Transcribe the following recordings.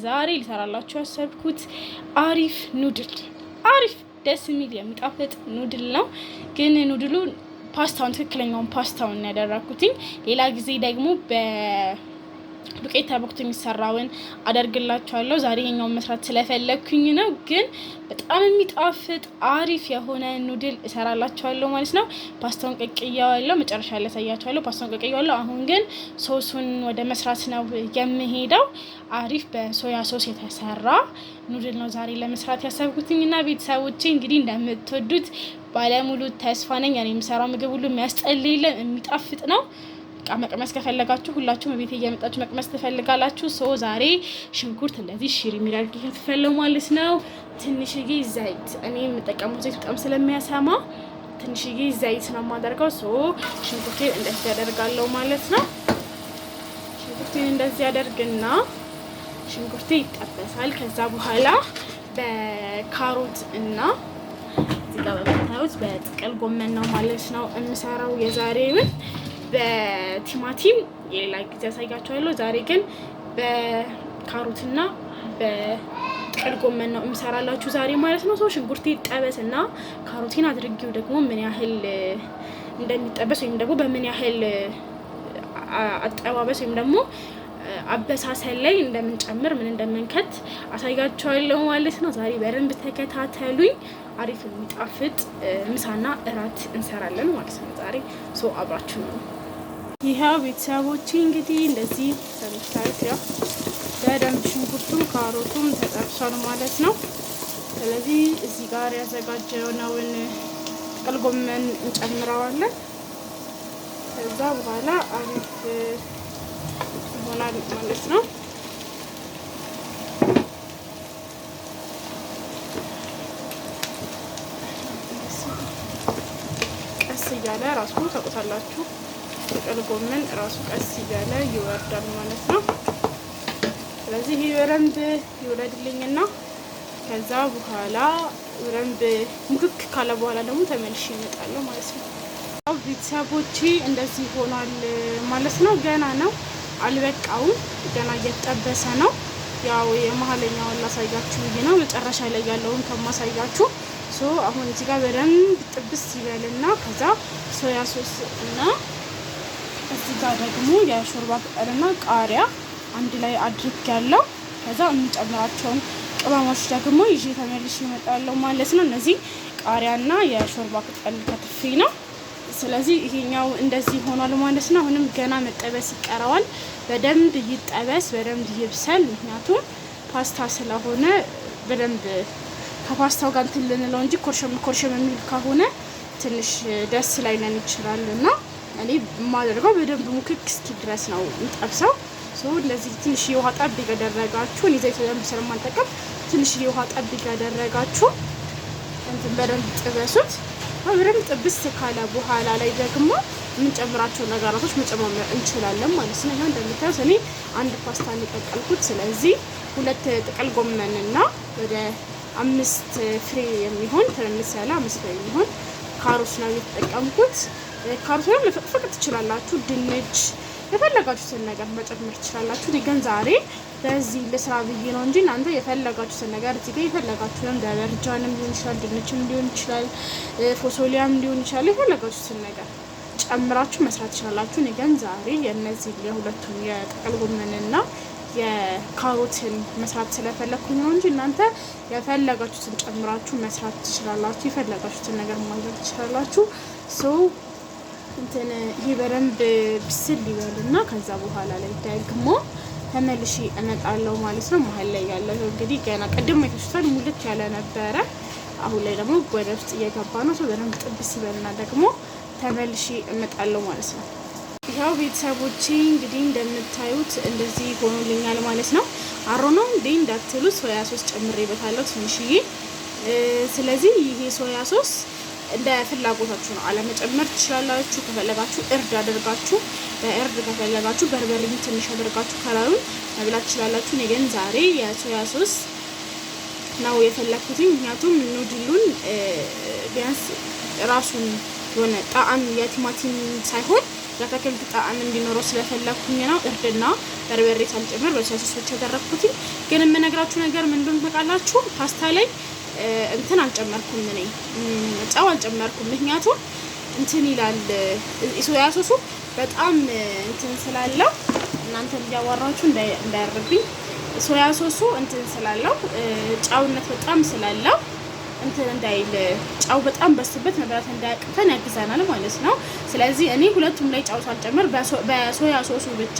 ዛሬ ልሰራላችሁ ያሰብኩት አሪፍ ኑድል አሪፍ ደስ የሚል የሚጣፍጥ ኑድል ነው። ግን ኑድሉ ፓስታውን ትክክለኛውን ፓስታውን ያደረኩትኝ። ሌላ ጊዜ ደግሞ በዱቄት ተቦክቶ የሚሰራውን አደርግላችኋለሁ። ዛሬ ይሄኛውን መስራት ስለፈለኩኝ ነው። ግን በጣም የሚጣፍጥ አሪፍ የሆነ ኑድል እሰራላችኋለሁ ማለት ነው። ፓስታውን ቀቅያለሁ፣ መጨረሻ ላይ ያሳያችኋለሁ። ፓስታውን ቀቅያለሁ። አሁን ግን ሶሱን ወደ መስራት ነው የምሄደው። አሪፍ በሶያ ሶስ የተሰራ ኑድል ነው ዛሬ ለመስራት ያሰብኩትኝና ቤተሰቦቼ እንግዲህ እንደምትወዱት ባለሙሉ ተስፋ ነኝ። እኔ የምሰራው ምግብ ሁሉ የሚያስጠልል የሚጣፍጥ ነው። መቅመስ ከፈለጋችሁ ሁላችሁም ቤት እየመጣችሁ መቅመስ ትፈልጋላችሁ። ዛሬ ሽንኩርት እንደዚህ ሽሪ ሚራርጊ ከተፈለው ማለት ነው። ትንሽዬ ዘይት፣ እኔ የምጠቀመው ዘይት በጣም ስለሚያሰማ ትንሽዬ ዘይት ነው የማደርገው። ሽንኩርቴን እንደዚህ ያደርጋለሁ ማለት ነው። ሽንኩርቴን እንደዚህ ያደርግና ሽንኩርቴ ይጠበሳል። ከዛ በኋላ በካሮት እና እዚህ ጋር በምታዩት በጥቅል ጎመን ነው ማለት ነው የምሰራው የዛሬውን። በቲማቲም የሌላ ጊዜ ያሳያችኋለሁ። ዛሬ ግን በካሮትና በጥቅል ጎመን ነው የምሰራላችሁ ዛሬ ማለት ነው። ሽንኩርቴ ይጠበስና ካሮቲን አድርጌው ደግሞ ምን ያህል እንደሚጠበስ ወይም ደግሞ በምን ያህል አጠባበስ ወይም ደግሞ አበሳሰል ላይ እንደምንጨምር ምን እንደምንከት አሳያችኋለሁ ማለት ነው። ዛሬ በደንብ ተከታተሉኝ። አሪፍ የሚጣፍጥ ምሳና እራት እንሰራለን ማለት ነው ዛሬ። አብራችሁ ነው። ይሄው ቤተሰቦቼ እንግዲህ እንደዚህ ተመሳሳይ ያው በደንብ ሽንኩርቱም ካሮቱም ተጠብሷል ማለት ነው። ስለዚህ እዚህ ጋር ያዘጋጀነውን ጥቅል ጎመን እንጨምረዋለን። ከዛ በኋላ አሪፍ ይሆናል ማለት ነው። ቀስ እያለ ራሱ ታውቁታላችሁ። ጥቅል ጎመን ራሱ ቀስ እያለ ይወርዳል ማለት ነው። ስለዚህ ይሄ በደንብ ይወረድልኝና ከዛ በኋላ በደንብ ሙክክ ካለ በኋላ ደግሞ ተመልሼ እመጣለሁ ማለት ነው። ቤተሰቦቼ እንደዚህ ሆኗል ማለት ነው። ገና ነው አልበቃውም፣ ገና እየተጠበሰ ነው። ያው የመሀለኛውን ላሳያችሁ ብዬ ነው መጨረሻ ላይ ያለውን ከማሳያችሁ። አሁን እዚህ ጋር በደንብ ጥብስ ይበልና ከዛ ሶያ ሶስ እና እዚህ ጋር ደግሞ የሾርባ ቅጠልና ቃሪያ አንድ ላይ አድርጌያለሁ። ከዛ የምጨምራቸውን ቅመሞች ደግሞ ይዤ ተመልሼ እመጣለሁ ማለት ነው። እነዚህ ቃሪያና የሾርባ ቅጠል ከትፌ ነው። ስለዚህ ይሄኛው እንደዚህ ሆኗል ማለት ነው። አሁንም ገና መጠበስ ይቀረዋል። በደንብ ይጠበስ፣ በደንብ ይብሰል። ምክንያቱም ፓስታ ስለሆነ በደንብ ከፓስታው ጋር እንትን ልንለው እንጂ ኮርሸም የሚል ከሆነ ትንሽ ደስ ላይለን ይችላል እና እኔ የማደርገው በደንብ ሙክክ እስኪ ድረስ ነው የምጠብሰው። ለዚህ ትንሽ የውሃ ጠብ ያደረጋችሁ እኔ ዘይት በደንብ ስለማልጠቀም ትንሽ የውሃ ጠብ ያደረጋችሁ እንትን በደንብ ጥበሱት። በደንብ ጥብስ ካለ በኋላ ላይ ደግሞ የምንጨምራቸው ነገራቶች መጨማመር እንችላለን ማለት ነው። ይሄ እንደምታዩት እኔ አንድ ፓስታ ልቀቀልኩት። ስለዚህ 2 ጥቅል ጎመንና ወደ 5 ፍሬ የሚሆን ትንንሽ ያለ 5 ፍሬ የሚሆን ካሮት ነው የተጠቀምኩት። ካሮቱን መፈቅፈቅ ትችላላችሁ። ድንች የፈለጋችሁትን ነገር መጨመር ትችላላችሁ። ግን ዛሬ በዚህ ለስራ ብዬ ነው እንጂ እናንተ የፈለጋችሁትን ነገር እዚህ ጋር የፈለጋችሁትን በበርጃንም ሊሆን ይችላል፣ ድንችም ሊሆን ይችላል፣ ፎሶሊያም ሊሆን ይችላል። የፈለጋችሁትን ነገር ጨምራችሁ መስራት ትችላላችሁ። ግን ዛሬ የነዚህ የሁለቱን የጥቅል ጎመንና የካሮትን መስራት ስለፈለኩኝ ነው እንጂ እናንተ የፈለጋችሁትን ጨምራችሁ መስራት ትችላላችሁ። የፈለጋችሁትን ነገር ማድረግ ትችላላችሁ። ይሄ በደንብ ብስል ይበልና ከዛ በኋላ ላይ ደግሞ ተመልሼ እመጣለሁ ማለት ነው። መሀል ላይ ያለው እንግዲህ ገና ቅድም የተሽቷል ሙልት ያለ ነበረ። አሁን ላይ ደግሞ ወደ ውስጥ እየገባ ነው። በደንብ ጥብስ ይበልና ደግሞ ተመልሼ እመጣለሁ ማለት ነው። ያው ቤተሰቦቼ እንግዲህ እንደምታዩት እንደዚህ ሆኖልኛል ማለት ነው። አሮኖ እንዴ እንዳትሉ ሶያ ሶስ ጨምሬበታለሁ ትንሽዬ። ስለዚህ ይሄ ሶያ ሶስ እንደ ፍላጎታችሁ ነው፣ አለመጨመር ትችላላችሁ። ከፈለጋችሁ እርድ አድርጋችሁ በእርድ ከፈለጋችሁ በርበሬ ትንሽ አድርጋችሁ ከላሩን መብላት ትችላላችሁ። እኔ ግን ዛሬ የሶያ ሶስ ነው የፈለኩት። ምክንያቱም ኑድሉን ቢያንስ ራሱን የሆነ ጣዕም የቲማቲም ሳይሆን የአትክልት ጣዕም እንዲኖረው ስለፈለኩኝ ነው። እርድና በርበሬ ሳልጨምር በሶያ ሶስ ብቻ ያደረኩት። ግን የምነግራችሁ ነገር ምን እንደሆነ ታውቃላችሁ? ፓስታ ላይ እንትን አልጨመርኩም፣ እኔ ጨው አልጨመርኩም። ምክንያቱም እንትን ይላል ሶያ ሶሱ በጣም እንትን ስላለው እናንተ እያወራችሁ እንዳያርብኝ። ሶያ ሶሱ እንትን ስላለው ጨውነት በጣም ስላለው እንትን እንዳይል ጨው በጣም በስበት መብላት እንዳያቅተን ያግዛናል ማለት ነው። ስለዚህ እኔ ሁለቱም ላይ ጨው ሳልጨምር በሶያ ሶሱ ብቻ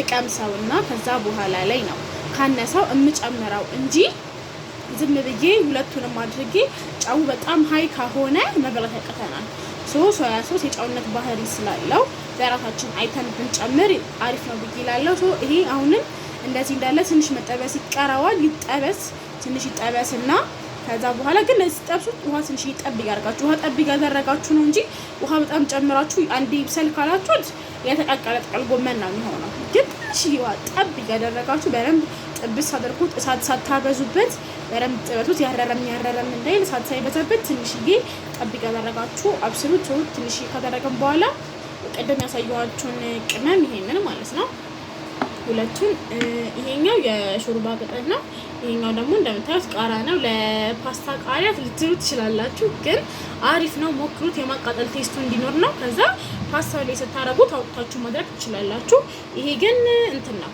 እቀምሰውና ከዛ በኋላ ላይ ነው ካነሰው እምጨምረው እንጂ ዝም ብዬ ሁለቱንም አድርጌ ጨው በጣም ሀይ ከሆነ መብላት ያቅተናል። ሶያ ሶስ የጨውነት ባህሪ ስላለው በራሳችን አይተን ብንጨምር አሪፍ ነው ብዬ እላለሁ። ይሄ አሁንም እንደዚህ እንዳለ ትንሽ መጠበስ ይቀረዋል። ይጠበስ ትንሽ ይጠበስና ከዛ በኋላ ግን ለስጠብሱት ውሃ ትንሽ ይጠብ ያርጋችሁ። ውሃ ጠብ ያደረጋችሁ ነው እንጂ ውሃ በጣም ጨምራችሁ አንዴ ይብሰል ካላችሁት የተቀቀለ ጥቅል ጎመን ነው የሚሆነው። ግን ትንሽ ውሃ ጠብ ያደረጋችሁ በደንብ ጥብስ አድርጉት። እሳት ሳታበዙበት በደንብ ጥበቱት። ያረረም እንዳይል እሳት ሳይበዛበት ትንሽዬ ጠብ ያደረጋችሁ አብስሉት። ትንሽ ካደረገን በኋላ ቀደም ያሳየኋችሁን ቅመም ይሄንን ማለት ነው ሁለቱን። ይሄኛው የሾርባ ቅጠል ነው። ይሄኛው ደግሞ እንደምታዩት ቃሪያ ነው። ለፓስታ ቃሪያ ልትሉ ትችላላችሁ፣ ግን አሪፍ ነው፣ ሞክሩት። የማቃጠል ቴስቱ እንዲኖር ነው። ከዛ ፓስታው ላይ ስታረጉት አውጥታችሁ ማድረግ ትችላላችሁ። ይሄ ግን እንትን ነው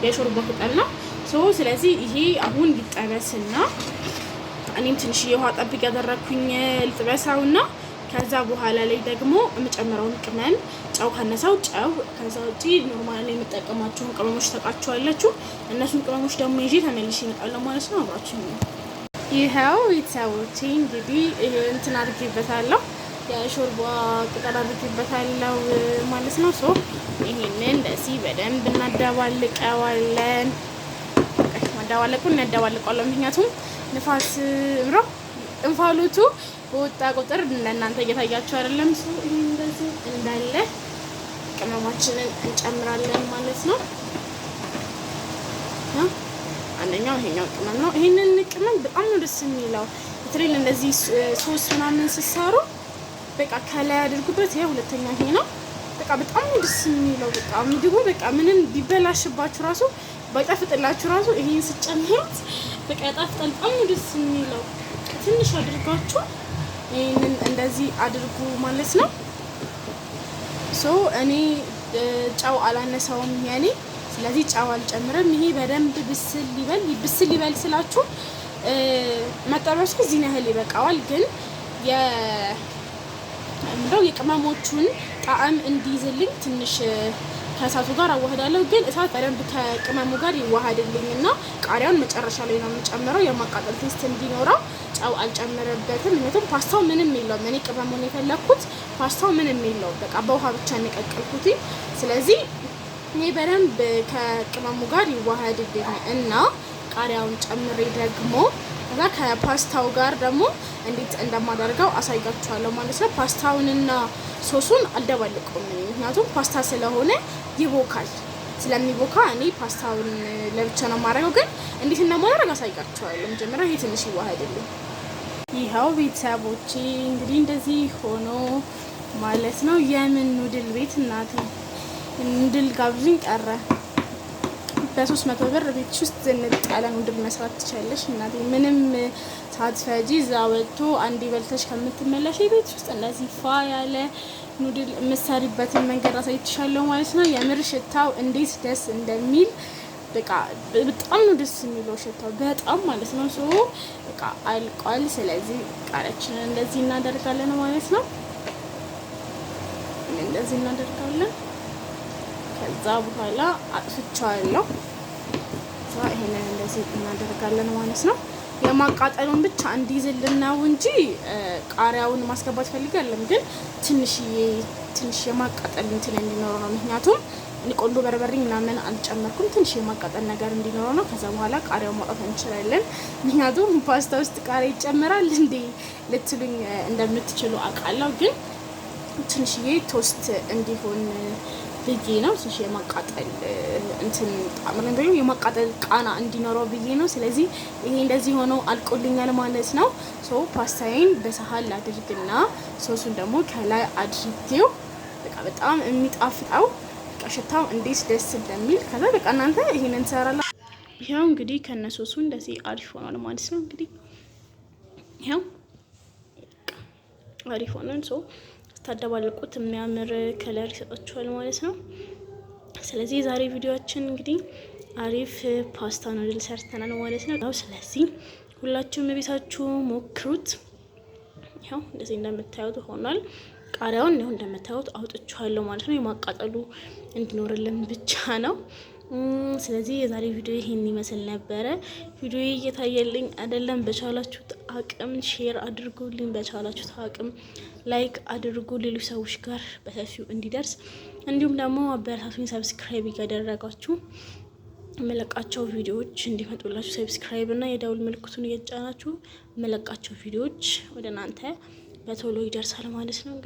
የሾርባ ቅጠል ነው። ስለዚህ ይሄ አሁን ሊጠበስና እኔም ትንሽ የውሃ ጠብቅ ያደረኩኝ ልጥበሳውና ከዛ በኋላ ላይ ደግሞ የምጨምረውን ቅመም ጨው ካነሳው ጨው፣ ከዛ ውጪ ኖርማል ላይ የምጠቀማቸውን ቅመሞች ታውቃቸዋላችሁ። እነሱን ቅመሞች ደግሞ ይዤ ተመልሼ እመጣለሁ ማለት ነው። አብራችሁ ነው። ይሄው ቤተሰቦቼ እንግዲህ እንትን አድርጌበታለሁ፣ የሾርባ ቅጠል አድርጌበታለሁ ማለት ነው። ይሄንን እንደዚህ በደንብ እናደባልቀዋለን። እናደባልቀዋለን ምክንያቱም ንፋስ እንፋሎቱ በወጣ ቁጥር ለእናንተ እየታያችሁ አይደለም። እንደዚህ እንዳለ ቅመማችንን እንጨምራለን ማለት ነው። አንደኛው ይሄኛው ቅመም ነው። ይሄንን ቅመም በጣም ነው ደስ የሚለው። በተለይ እንደዚህ ሶስ ምናምን ሲሰሩ በቃ ከላይ አድርጉበት። ይሄ ሁለተኛው ይሄ ነው። በቃ በጣም ነው ደስ የሚለው። በቃ ምግቡ በቃ ምንም ቢበላሽባችሁ ራሱ ባይጣፍጥላችሁ ራሱ ይሄን ስጨምሩት በቃ ያጣፍጣል። በጣም ነው ደስ የሚለው። ትንሽ አድርጋችሁ ይሄንን እንደዚህ አድርጉ ማለት ነው። እኔ ጨው አላነሳውም ያኔ፣ ስለዚህ ጨው አልጨምርም። ይሄ በደንብ ብስል ይበል ስላችሁ መጠበሱ እዚህ ያህል ይበቃዋል። ግን የቅመሞቹን ጣዕም እንዲይዝልኝ ትንሽ ከእሳቱ ጋር አዋህዳለሁ። ግን እሳት በደንብ ከቅመሙ ጋር ይዋሃድልኝና ቃሪያውን መጨረሻ ላይ ነው የምጨምረው የማቃጠል ቴስት እንዲኖረው። ጨው አልጨምርበትም፣ ምክንያቱም ፓስታው ምንም የለውም። እኔ ቅመሙን የፈለኩት ፓስታው ምንም የለውም፣ በቃ በውሃ ብቻ እንቀቅልኩት። ስለዚህ እኔ በደንብ ከቅመሙ ጋር ይዋሃድልኝ እና ቃሪያውን ጨምሬ ደግሞ ከዛ ከፓስታው ጋር ደግሞ እንዴት እንደማደርገው አሳይጋችኋለሁ ማለት ነው። ፓስታውንና ሶሱን አልደባልቀውም፣ ምክንያቱም ፓስታ ስለሆነ ይቦካል። ስለሚቦካ እኔ ፓስታውን ለብቻ ነው የማደርገው። ግን እንዴት እንደማደርግ አሳይጋችኋለሁ። መጀመሪያ ይሄ ትንሽ ይዋሃድልኝ። ይኸው ቤተሰቦቼ እንግዲህ እንደዚህ ሆኖ ማለት ነው። የምን ኑድል ቤት እናቴ ኑድል ጋብዙኝ ቀረ። በ300 ብር ቤት ውስጥ ዝንጥ ያለ ኑድል መስራት ትችላለሽ እናቴ። ምንም ሳትፈጂ እዛ ወጥቶ አንዴ በልተሽ ከምትመለሽ ቤት ውስጥ እንደዚህ ፋ ያለ ኑድል የምትሰሪበትን መንገድ አሳይትሻለሁ ማለት ነው። የምር ሽታው እንዴት ደስ እንደሚል በቃ በጣም ነው ደስ የሚለው ሽታው በጣም ማለት ነው። በቃ አልቋል። ስለዚህ ቃሪያችንን እንደዚህ እናደርጋለን ማለት ነው። እንደዚህ እናደርጋለን። ከዛ በኋላ አጥፍቻለሁ። ይሄንን እንደዚህ እናደርጋለን ማለት ነው። የማቃጠሉን ብቻ እንዲይዝልን ነው እንጂ ቃሪያውን ማስገባት ፈልጋለሁ። ግን ትንሽ የማቃጠል እንትን እንዲኖረው ነው። ምክንያቱም ቆንጆ በርበሬ ምናምን አልጨመርኩም። ትንሽ የማቃጠል ነገር እንዲኖረው ነው። ከዛ በኋላ ቃሪያውን ማውጣት እንችላለን። ምክንያቱም ፓስታ ውስጥ ቃሪያ ይጨመራል እንዴ ልትሉኝ እንደምትችሉ አውቃለሁ። ግን ትንሽዬ ቶስት እንዲሆን ብዬ ነው። ትንሽ የማቃጠል እንትን ጣምረን በዩ የማቃጠል ቃና እንዲኖረው ብዬ ነው። ስለዚህ ይሄ እንደዚህ ሆኖ አልቆልኛል ማለት ነው። ፓስታዬን በሳህን አድርግና ሶሱን ደግሞ ከላይ አድርጌው በቃ በጣም የሚጣፍጠው በቃ ሽታው እንዴት ደስ እንደሚል። ከዛ በቃ እናንተ ይሄንን እንሰራለን። ይሄው እንግዲህ ከነሶሱ እንደዚህ አሪፍ ሆኗል ማለት ነው። እንግዲህ ይሄው አሪፍ ሆኗል። ስታደባልቁት የሚያምር ከለር ይሰጣችኋል ማለት ነው። ስለዚህ የዛሬ ቪዲዮአችን እንግዲህ አሪፍ ፓስታ ኑድል ሰርተናል ማለት ነው። ስለዚህ ሁላችሁም ቤታችሁ ሞክሩት። ያው እንደዚህ እንደምታዩት ሆኗል። ቃሪያውን ነው እንደምታዩት አውጥቻለሁ ማለት ነው። የማቃጠሉ እንዲኖርልን ብቻ ነው። ስለዚህ የዛሬ ቪዲዮ ይሄን ይመስል ነበረ። ቪዲዮ እየታየልኝ አይደለም፣ በቻላችሁት አቅም ሼር አድርጉልኝ፣ በቻላችሁት አቅም ላይክ አድርጉ፣ ሌሎች ሰዎች ጋር በሰፊው እንዲደርስ። እንዲሁም ደግሞ አበረታቱኝ፣ ሰብስክራይብ እያደረጋችሁ መለቃቸው ቪዲዮዎች እንዲመጡላችሁ ሰብስክራይብ እና የደውል ምልክቱን እየጫናችሁ መለቃቸው ቪዲዮዎች ወደ እናንተ በቶሎ ይደርሳል ማለት ነው።